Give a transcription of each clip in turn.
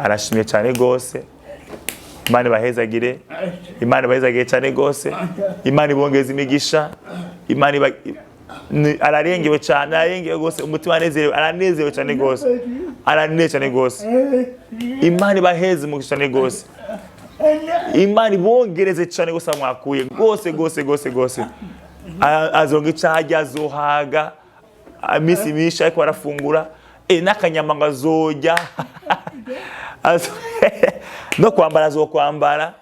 arashimye cyane gose. Imana ibahezagire, Imana ibahezagire cyane gose, Imana ibongeze imigisha, Imana ararengewe cyane, ararengewe gose, umutima anezerewe, aranezerewe cyane gose, aranezerewe cyane gose. Imana ibaheze umugisha cyane gose, Imana ibongereze cyane gose mwakuye gose. Azonga icyaha azohaga, amisi misha ariko barafungura, n'akanyama ngo azojya, no kwambara azokwambara,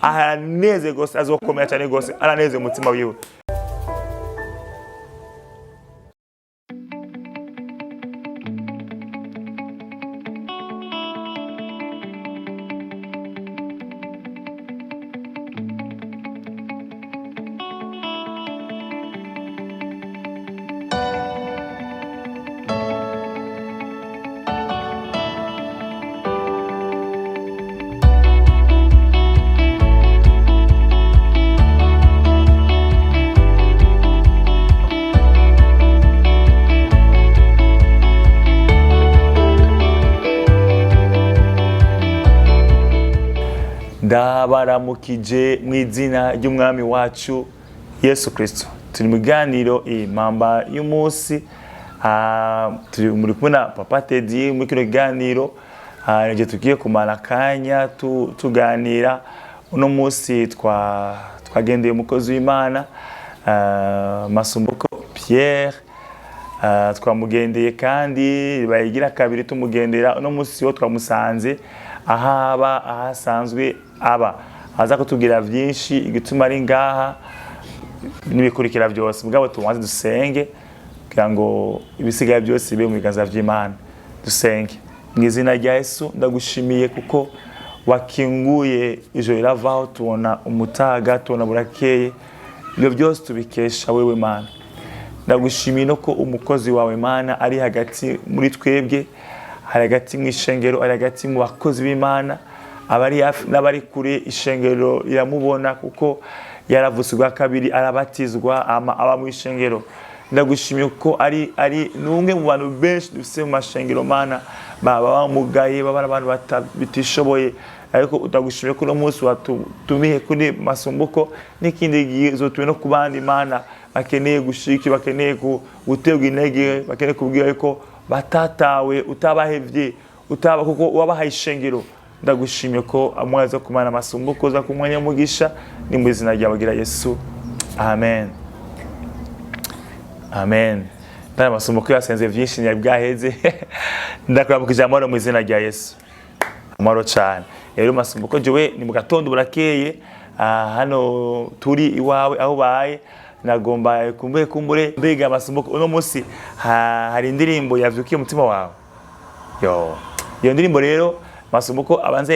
araneze gose, azokomera cyane gose, araneze umutima wiwe. Ndabaramukije mu izina ry'umwami wacu Yesu Kristo. Turi mu ganiro impamba y'umunsi, turi muri kumwe na Papa Teddy muri kino ganiro, nje tugiye kumara kanya tuganira. Uno munsi twagendeye umukozi w'Imana Masumbuko Pierre, twamugendeye kandi bayigira kabiri tumugendera. Uno munsi wo twamusanze ahaba ahasanzwe aba, aza kutubwira byinshi igituma ari ngaha nibikurikira byose. Mugabo tubanze dusenge kugira ngo ibisigaye byose bibe mu biganza by'Imana. Dusenge. Mu izina rya Yesu ndagushimiye kuko wakinguye ijoro riravaho, tubona umutaga, tubona burakeye. Ibyo byose tubikesha wewe Mana. Ndagushimiye no ko umukozi wawe Mana ari hagati muri twebwe, ari hagati mu ishengero, ari hagati mu bakozi b'Imana, abari hafi n'abari kure. Ishengero iramubona kuko yaravutse bwa kabiri, arabatizwa, aba mu ishengero. Ndagushimiye ko ari numwe mu bantu benshi dufite mu mashengero Mana, baba bamugaye, baba abantu batishoboye, ariko utagushimiye ko no munsi watumiye kuri Masumbuko n'ikindi gizo tuwe no kubandi Mana bakeneye gushiki, bakeneye guterwa intege, bakeneye kubwira ko batatawe, utabahevye, kuko wabahaye ishengero. Ndagushimiye ko amwaza kumana Masumbuko za kumwanya mugisha, ni mu izina ryawe Yesu. Amen. Amen. Ndara Masumbuko yasenze byinshi nyabwaheze. Ndakuramukije amahoro mu izina rya Yesu. Amahoro cyane. Rero Masumbuko jewe ni mu gatondo burakeye, hano turi iwawe aho baye. Nagomba kumbure mbega Masumbuko uno munsi hari indirimbo yavyukiye umutima wawe. Iyo ndirimbo rero Masumbuko abanza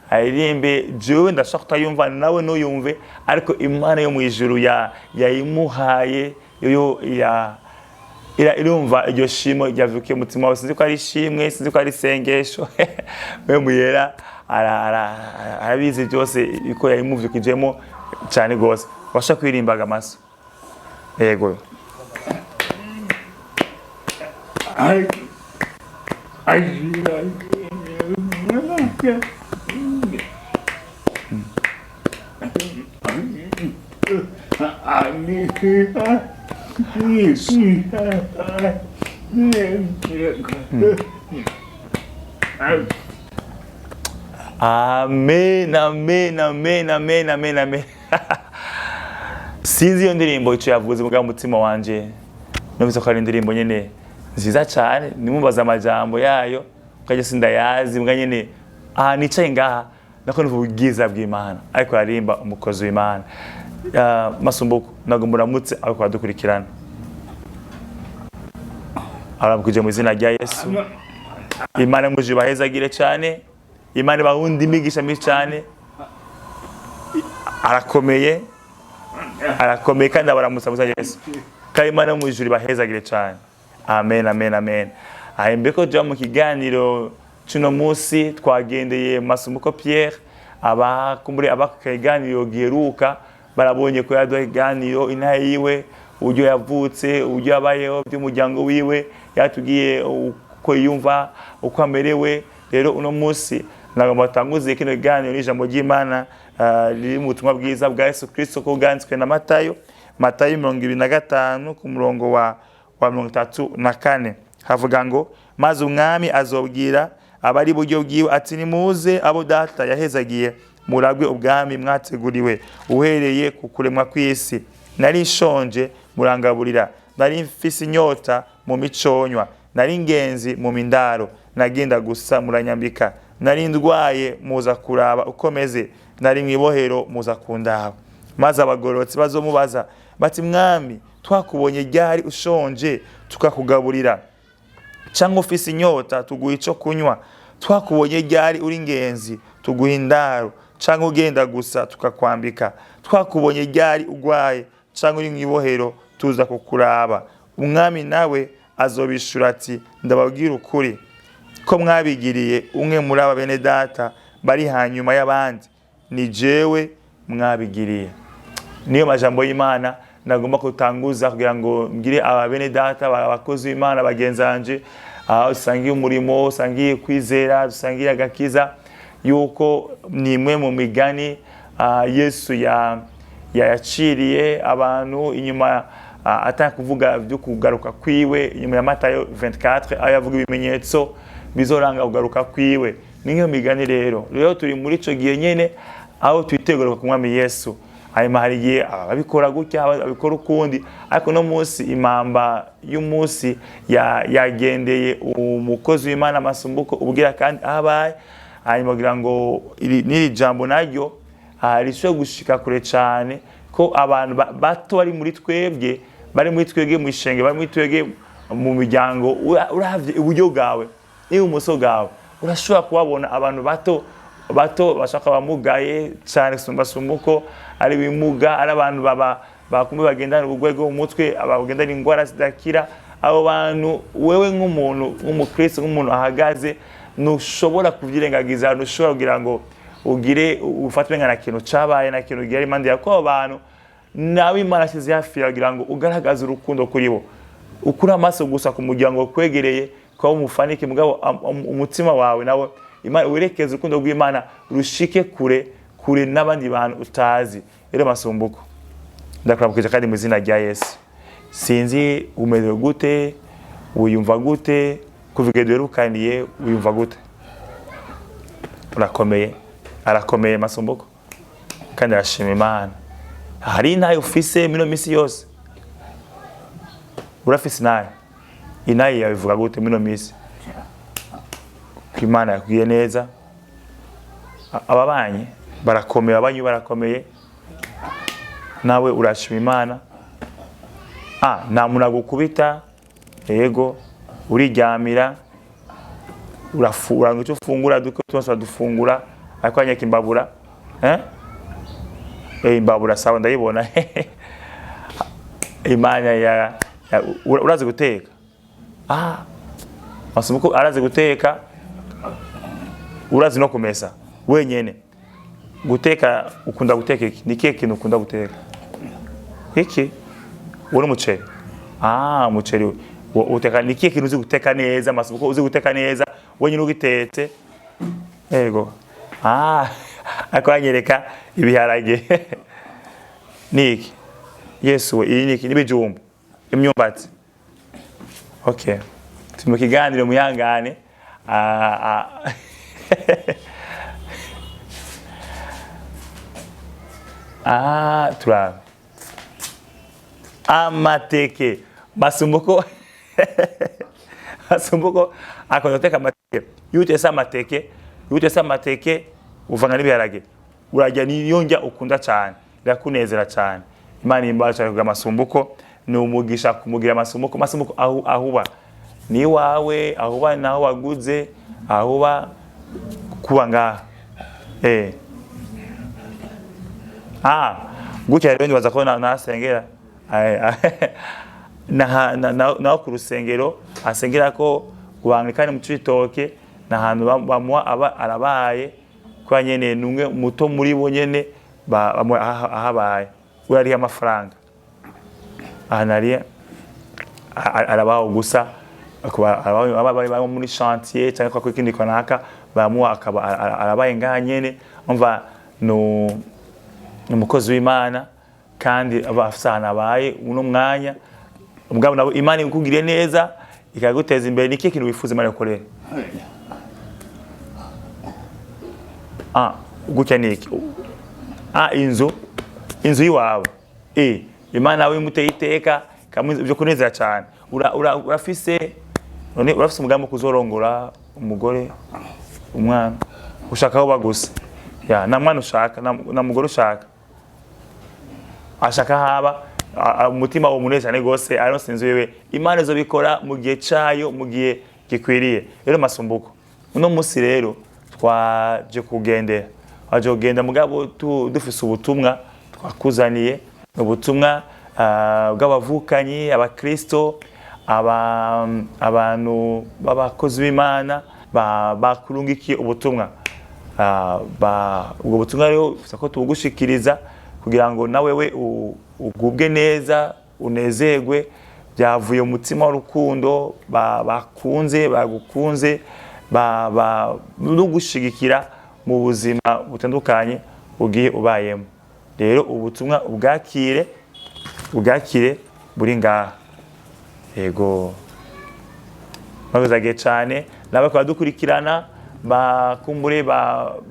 aririmbe jewe ndashaka kutayumva nawe no yumve, ariko Imana yo mu ijuru yayimuhaye yo irumva iryo shimo ryavyukiye umutima wawe. Sinzi ko ari shimwe, sinzi ko ari sengesho. We muyera arabizi byose iko yayimuvyukijemo cyane gose. Washa kwirimbaga Maso. Yego. Amen, amen, amen, amen, amen, amen. Sinzi iyo ndirimbo icyo yavuze mu mutima wanje, numvise ko ari indirimbo nyene nziza cyane. Nimubaza amajambo yayo kaje sindayazi, mbwa nyene nicaye ngaha nako nuvugiza bw'Imana, ariko arimba umukozi w'Imana. Masumbuko nago muramutse ariko adukurikirana. Aramukije mu izina rya Yesu. Imana muje bahezagire cyane, Imana bahundi imigisha myinshi cyane. Arakomeye kandi abaramusamuza Yesu. Kandi Imana mu ijuru bahezagire cyane. Amen, amen, amen. Mbeko jya mu kiganiro cy'uno munsi twagendeye Masumbuko Pierre, abakiganiro giheruka barabonye ko yaduha ikiganiro inaha yiwe, uburyo yavutse, uburyo yabayeho by'umuryango wiwe, yatubwiye uko yumva, uko amerewe, rero uno munsi nagomba tanguze kino kiganiro n'ijambo ry'Imana riri mu butumwa bwiza bwa Yesu Kristo ko bwanditswe na Matayo 25 ku murongo wa 34 havuga ngo maze umwami azobwira abari buryo bwiwe ati nimuze abo data yahezagiye muragwe ubwami mwateguriwe uhereye ku kuremwa kw'isi. Nari nshonje murangaburira, nari mfise inyota mu miconywa, nari ingenzi mu mindaro, nagenda gusa muranyambika, nari ndwaye muza kuraba ukomeze, nari mwibohero muza kundaba. Maze abagororotsi bazomubaza bati mwami twakubonye ryari ushonje tukakugaburira, cyangwa ufise inyota tuguha ico kunywa? Twakubonye ryari uri ingenzi tuguha indaro, cyangwa ugenda gusa tukakwambika? Twakubonye ryari ugwaye cyangwa uri mwibohero tuza kukuraba? Umwami nawe azobishura ati ndababwira ukuri ko mwabigiriye umwe muri aba bene data bari hanyuma y'abandi, ni jewe mwabigiriye. Niyo majambo y'Imana nagomba kutanguza kugira ngo mbwire aba bene data abakozi b'Imana bagenzanje, usangiye umurimo, usangiye kwizera, usangiye agakiza, yuko nimwe mu migani Yesu yaciriye abantu inyuma ataka kuvuga byo kugaruka kwiwe. Inyuma ya Matayo 24 aho yavuga ibimenyetso bizoranga kugaruka kwiwe. Niyo migani rero turi muri ico gihe nyene aho twitegura ku mwami Yesu. Hanyuma hari igihe ababikora gutya, ababikora ukundi, ariko no munsi imamba y'umunsi yagendeye umukozi w'Imana Masumbuko ubwira kandi abaye. Hanyuma kugira ngo n'iri jambo naryo risho gushika kure cyane ko abantu bato bari muri twebwe, mu ishenge, bari muri twebwe mu miryango, uravye uburyo bwawe n'ubumoso bwawe urashobora kubabona abantu bato bashaka bamugaye cyane Masumbuko ari bimuga, ari abantu bakumbe bagendana ubugwego mu mutwe, abagendana ingwara zidakira. Abo bantu wewe nk'umuntu w'umukristo, nk'umuntu ahagaze, nushobora kuvyirengagiza, nushobora kugira ngo ugire ufatwe nka kintu cabaye na kintu gihari impande yako. Abo bantu nawe Imana shize hafi kugira ngo ugaragaze urukundo kuri bo, ukura amaso gusa ku muryango kwegereye kwa umufanike, mugabo umutima wawe nawe Imana werekeze urukundo rw'Imana rushike kure n'abandi bantu utazi. Rero Masumbuko ndakuramukije kandi mu izina rya Yesu. Sinzi umeze gute, uyumva gute, kuvuga duherukaniye uyumva gute? Arakomeye Masumbuko kandi arashima Imana. Hari intaye ufise mino misi yose? Urafise naye inaye yabivuga gute mino misi? Imana yakwiye neza, ababanye barakomeye, abanyu barakomeye, nawe urashima Imana. Nta muntu agukubita, yego uriryamira, urafura ngo ufungura duko twose dufungura, ariko anyeka imbabura imbabura sawa ndayibona. Imana urazi guteka? Masumbuko arazi guteka, urazi no kumesa wenyene. Guteka ukunda guteka iki? Ni kihe kintu ukunda guteka? Iki? Uri umuceri? Umuceri uteka. Ni kihe kintu uzi guteka neza Masumbuko? Uzi guteka neza wenyine ugitetse? Yego. Akwanyereka ibiharage. Niki? Yesu we, iyi niki? Nibijumbu, imyumbati. Okay. Turi kiganiro muyangane. Turaba amateke. Masumbuko akunda guteka amateke. Yutese amateke uvanga n'ibiharage, urajya niyo njya ukunda cyane, birakunezera cyane. Imana imbacha kugira Masumbuko, ni umugisha kumugira Masumbuko. Masumbuko ahuba ni wawe, ahuba naho waguze, ahuba kuba ngaha. Gutya rero ndibaza ko nasengera naho ku rusengero asengera ko kubangikana mu citoke n'ahantu bamuha aba arabaye kwa nyene numwe muto muri bo nyene ahabaye urari amafaranga ahanariye arabaho gusa aba muri chantier cyangwa kwa kindi kanaka bamuha akaba arabaye nganyene umva no umukozi w'Imana kandi abafisana abaye uno mwanya ubwabo nabo Imana ikugiriye neza ikaguteza imbere niki kintu wifuza Imana ikorera gutya niki inzu yiwawe Imana nawe imuteye iteka kamwe byo kunezera cyane urafise umugambi kuzorongora umugore umwana ushaka aho bagusa na mwana ushaka na mugore ushaka ashaka haba umutima wo munezane gose aronse inzu yewe Imana zo bikora mu gihe cayo mu gihe gikwiriye rero Masumbuko uno musi rero twaje kugendera kugenda mugabo dufise ubutumwa twakuzaniye ubutumwa bw'abavukanyi abakristo abantu b'abakozi b'Imana bakurungikiye ubutumwa ubwo butumwa rero ko tubugushikiriza kugira ngo nawe we ugubwe neza unezerwe byavuye mu mutima w'urukundo bagukunze no gushigikira mu buzima butandukanye ugiye ubayemo rero ubutumwa ubwakire buri ngaha yego bagezage cyane nabakora dukurikirana bakumbure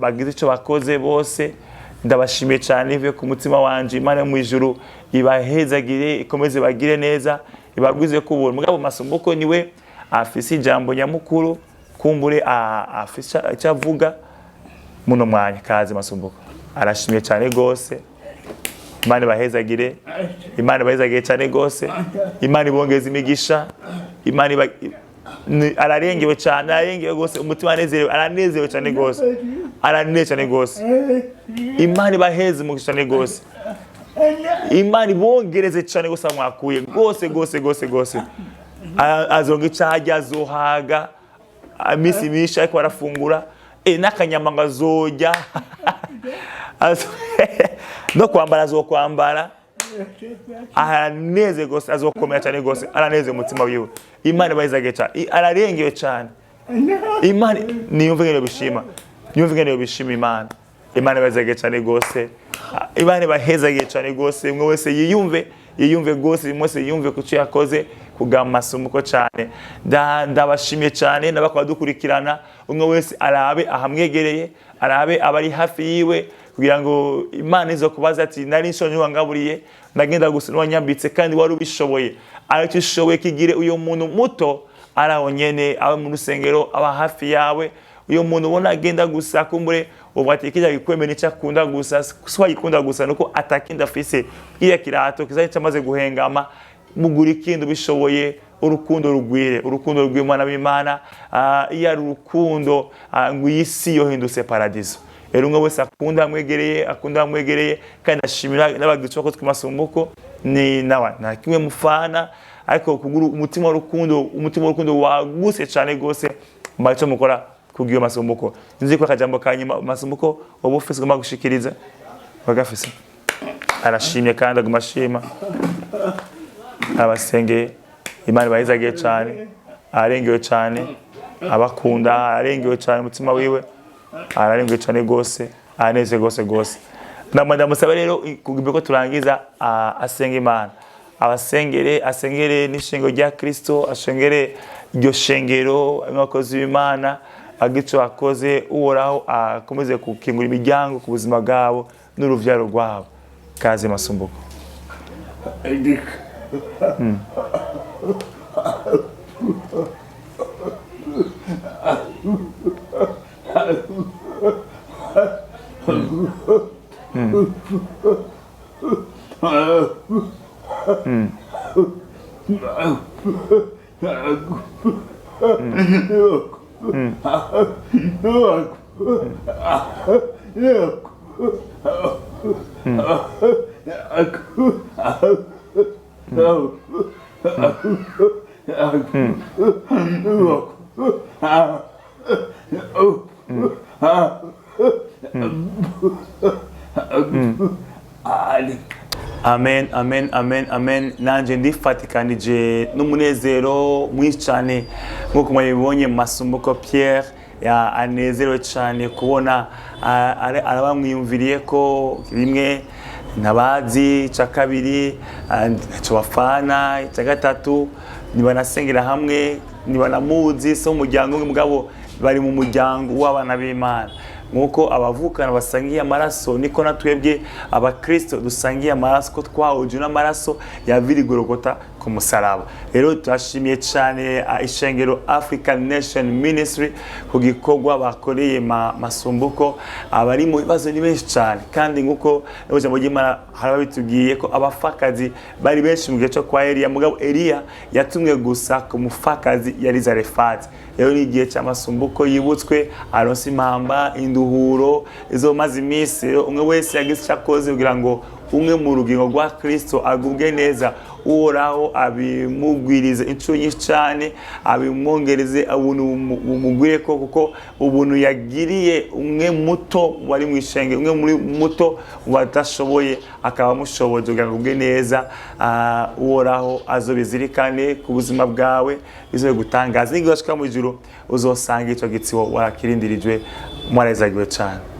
bagize icyo bakoze bose ndabashimiye cyane ivuye ku mutima wanje Imana mu ijuru ibahezagire ikomeze bagire neza ibagwize kubura mugabo Masumbuko niwe afise ijambo nyamukuru kumbure afise icyo avuga muno mwanya kazi Masumbuko arashimiye cyane gose Imana bahezagire cyane gose Imana ibongeza imigisha Imana ararengewe gose umutima aranezerewe cyane gose cyane gose Imana ibaheze mu cyane gose Imana ibongereze cyane gose mwakuye gose azonga icajya azohaga amisi misha ariko arafungura n'akanyama ngazojya no kwambara azokwambara araneze gose azokomera cyane gose araneze umutima wiwe Imana bayizage cyane ararengewe cyane Imana niyumve ngene bishima Imana bayizage cyane gose Imana bahezage cyane gose mwe wese yiyumve gose mwese yiyumve kucyo yakoze kuga Masumbuko cyane ndabashimiye cyane nabakwa dukurikirana umwe wese arabe ahamwegereye arabe abari hafi yiwe kugira ngo Imana izo kubaza ati nari nshonje wangaburiye ndagenda gusa n'wanyambitse kandi wari ubishoboye ariko ishoboye kigire uyo muntu muto arahonyene aba mu rusengero aba hafi yawe uyo muntu ubona agenda gusa kumbure ubati kijya gikwemera icyo akunda gusa swa yikunda gusa nuko atakinda afise iya kirato kizaye cyamaze guhengama mugura ikindi bishoboye urukundo rw'Imana b'Imana iya urukundo ngo iyisi yo hindutse paradiso rero umwe wese akunda amwegereye kandi ashimira n'abagize ko Masumbuko ni nawa na kimwe mufana ariko kugura umutima w'urukundo waguse cyane gose mbacho mukora kugiyo Masumbuko nzi ko akajambo kanyuma Masumbuko obufise goma gushikiriza bagafise arashimye kandi agumashima abasenge Imana bayizagiye cyane arengewe cyane abakunda arengewe cyane umutima wiwe ararengewe cyane gose aneze gose ndamusaba rero kugibye ko turangiza asenga Imana asengere n'ishengo rya Kristo ashengere iryo shengero abakozi b'Imana agico akoze uhoraho akomeze kukingura imiryango ku buzima bwabo n'uruvyaro rwabo kaze Masumbuko Amen, amen, amen, amen. Nanje ndifatikanije n'umunezero mwinshi cyane nkuko mwabibonye Masumbuko Pierre anezerewe cyane kubona arabamwiyumviriye ko rimwe nabazi cya kabiri cyo bafana cya gatatu nibanasengera hamwe nibanamuzi so umuryango mugabo bari mu muryango w'abana b'Imana nkuko abavukana basangiye amaraso niko natwebwe abakristo dusangiye amaraso ko twahuje n'amaraso ya Virigorogota ku musaraba. Rero turashimiye cyane ishengero African Nation Ministry ku gikorwa bakoreye Masumbuko. Abari mu bibazo ni benshi cyane kandi nkuko n'ubujambo bw'Imana harabitugiye ko abafakazi bari benshi mu gihe cyo kwa Eliya, mugabo Eliya yatumwe gusa ku mufakazi yari Zarefati. Rero ni igihe cya Masumbuko yibutswe aronse impamba induhuro izo maze iminsi umwe wese yagize cyakoze kugira ngo umwe mu rugingo rwa Kristo agubwe neza uhoraho abimugwirize inshuro nyinshi cyane abimwongereze ubuntu bumugwire ko kuko ubuntu yagiriye umwe muto wari mu ishenge umwe muri muto watashoboye akaba mushoboje kugira ngo ubwe neza uhoraho azobizirikane ku buzima bwawe bizobe gutangaza n'igashika mu ijuru uzosanga ico gitsibo warakirindirijwe mwarazagiwe cyane.